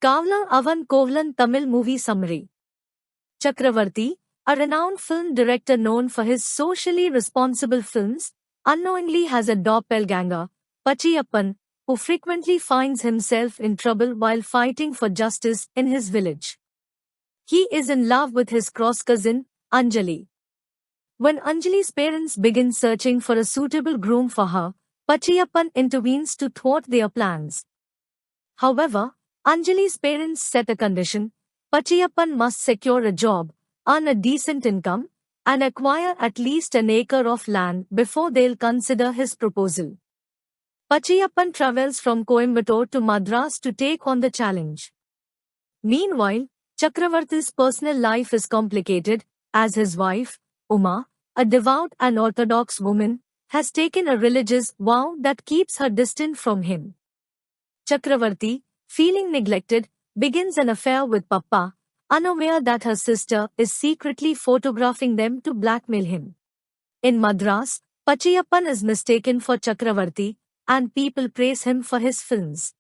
Kavla Avan Kovalan Tamil movie summary. Chakravarti, a renowned film director known for his socially responsible films, unknowingly has a doppelganger, Pachiyappan, who frequently finds himself in trouble while fighting for justice in his village. He is in love with his cross-cousin, Anjali. When Anjali's parents begin searching for a suitable groom for her, Pachiyappan intervenes to thwart their plans. However, Anjali's parents set a condition: Pachiyappan must secure a job, earn a decent income, and acquire at least an acre of land before they'll consider his proposal. Pachiyappan travels from Coimbatore to Madras to take on the challenge. Meanwhile, Chakravarti's personal life is complicated, as his wife, Uma, a devout and orthodox woman, has taken a religious vow that keeps her distant from him. Chakravarti, feeling neglected, begins an affair with Pappa, unaware that her sister is secretly photographing them to blackmail him. In Madras, Pachiyappan is mistaken for Chakravarti, and people praise him for his films.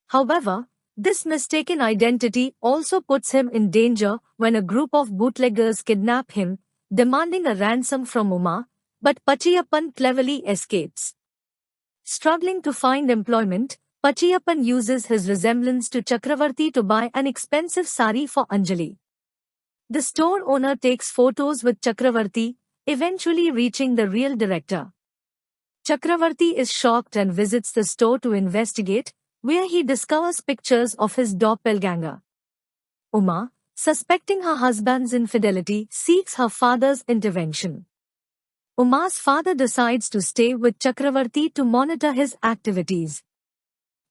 However, this mistaken identity also puts him in danger when a group of bootleggers kidnap him, demanding a ransom from Uma, but Pachiyappan cleverly escapes. Struggling to find employment, Pachiyappan uses his resemblance to Chakravarti to buy an expensive sari for Anjali. The store owner takes photos with Chakravarti, eventually reaching the real director. Chakravarti is shocked and visits the store to investigate, where he discovers pictures of his doppelganger. Uma, suspecting her husband's infidelity, seeks her father's intervention. Uma's father decides to stay with Chakravarti to monitor his activities.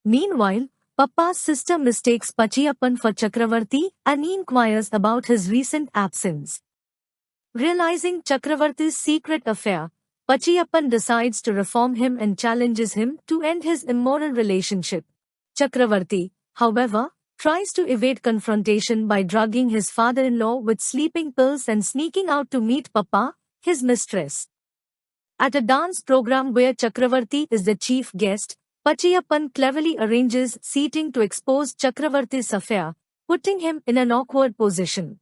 Meanwhile, Pappa's sister mistakes Pachiyappan for Chakravarti and inquires about his recent absence. Realizing Chakravarti's secret affair, Pachiyappan decides to reform him and challenges him to end his immoral relationship. Chakravarti, however, tries to evade confrontation by drugging his father-in-law with sleeping pills and sneaking out to meet Pappa, his mistress. At a dance program where Chakravarti is the chief guest, Pachiyappan cleverly arranges seating to expose Chakravarti's affair, putting him in an awkward position.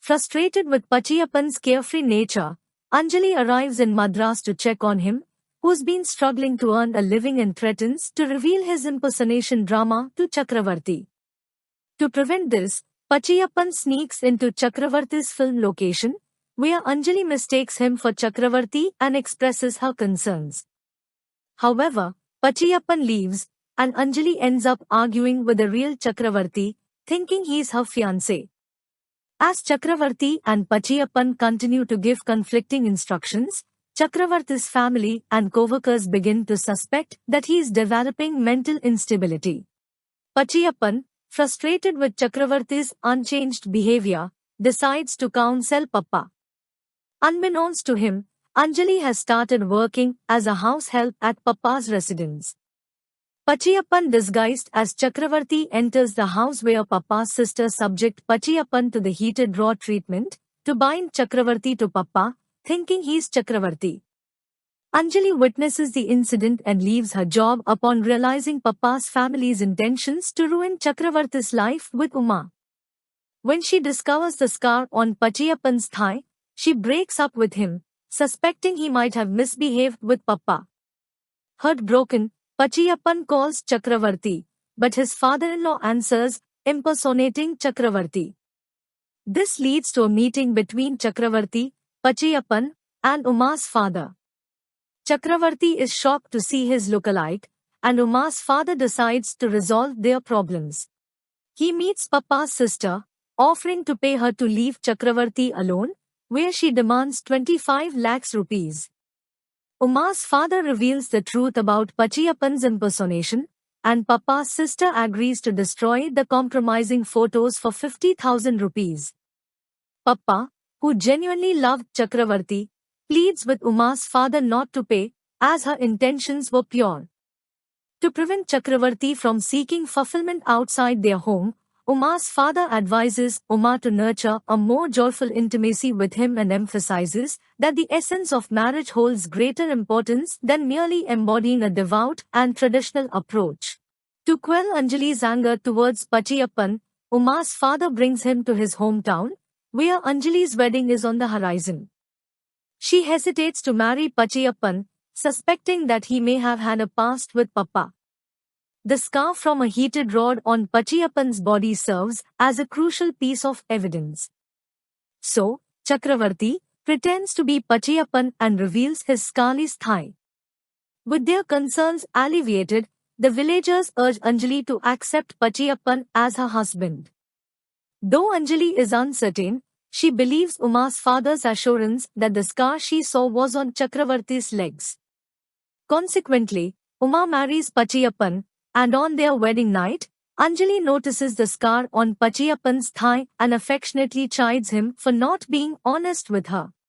Frustrated with Pachiyappan's carefree nature, Anjali arrives in Madras to check on him, who's been struggling to earn a living and threatens to reveal his impersonation drama to Chakravarti. To prevent this, Pachiyappan sneaks into Chakravarti's film location, where Anjali mistakes him for Chakravarti and expresses her concerns. However, Pachiyappan leaves, and Anjali ends up arguing with the real Chakravarti, thinking he's her fiancé. As Chakravarti and Pachiyappan continue to give conflicting instructions, Chakravarti's family and co-workers begin to suspect that he is developing mental instability. Pachiyappan, frustrated with Chakravarti's unchanged behavior, decides to counsel Pappa. Unbeknownst to him, Anjali has started working as a house help at Pappa's residence. Pachiyappan, disguised as Chakravarti, enters the house where Pappa's sister subjects Pachiyappan to the heated raw treatment to bind Chakravarti to Pappa, thinking he's Chakravarti. Anjali witnesses the incident and leaves her job upon realizing Pappa's family's intentions to ruin Chakravarti's life with Uma. When she discovers the scar on Pachiyappan's thigh, she breaks up with him, suspecting he might have misbehaved with Pappa. Heartbroken, Pachiyappan calls Chakravarti, but his father-in-law answers, impersonating Chakravarti. This leads to a meeting between Chakravarti, Pachiyappan, and Uma's father. Chakravarti is shocked to see his lookalike, and Uma's father decides to resolve their problems. He meets Pappa's sister, offering to pay her to leave Chakravarti alone, where she demands 25 lakhs rupees. Uma's father reveals the truth about Pachiyappan's impersonation, and Pappa's sister agrees to destroy the compromising photos for 50,000 rupees. Pappa, who genuinely loved Chakravarti, pleads with Uma's father not to pay, as her intentions were pure. To prevent Chakravarti from seeking fulfillment outside their home, Uma's father advises Uma to nurture a more joyful intimacy with him and emphasizes that the essence of marriage holds greater importance than merely embodying a devout and traditional approach. To quell Anjali's anger towards Pachiyappan, Uma's father brings him to his hometown, where Anjali's wedding is on the horizon. She hesitates to marry Pachiyappan, suspecting that he may have had a past with Papa. The scar from a heated rod on Pachiyappan's body serves as a crucial piece of evidence. So, Chakravarti pretends to be Pachiyappan and reveals his scarly thigh. With their concerns alleviated, the villagers urge Anjali to accept Pachiyappan as her husband. Though Anjali is uncertain, she believes Uma's father's assurance that the scar she saw was on Chakravarti's legs. Consequently, Uma marries Pachiyappan, and on their wedding night, Anjali notices the scar on Pachiyappan's thigh and affectionately chides him for not being honest with her.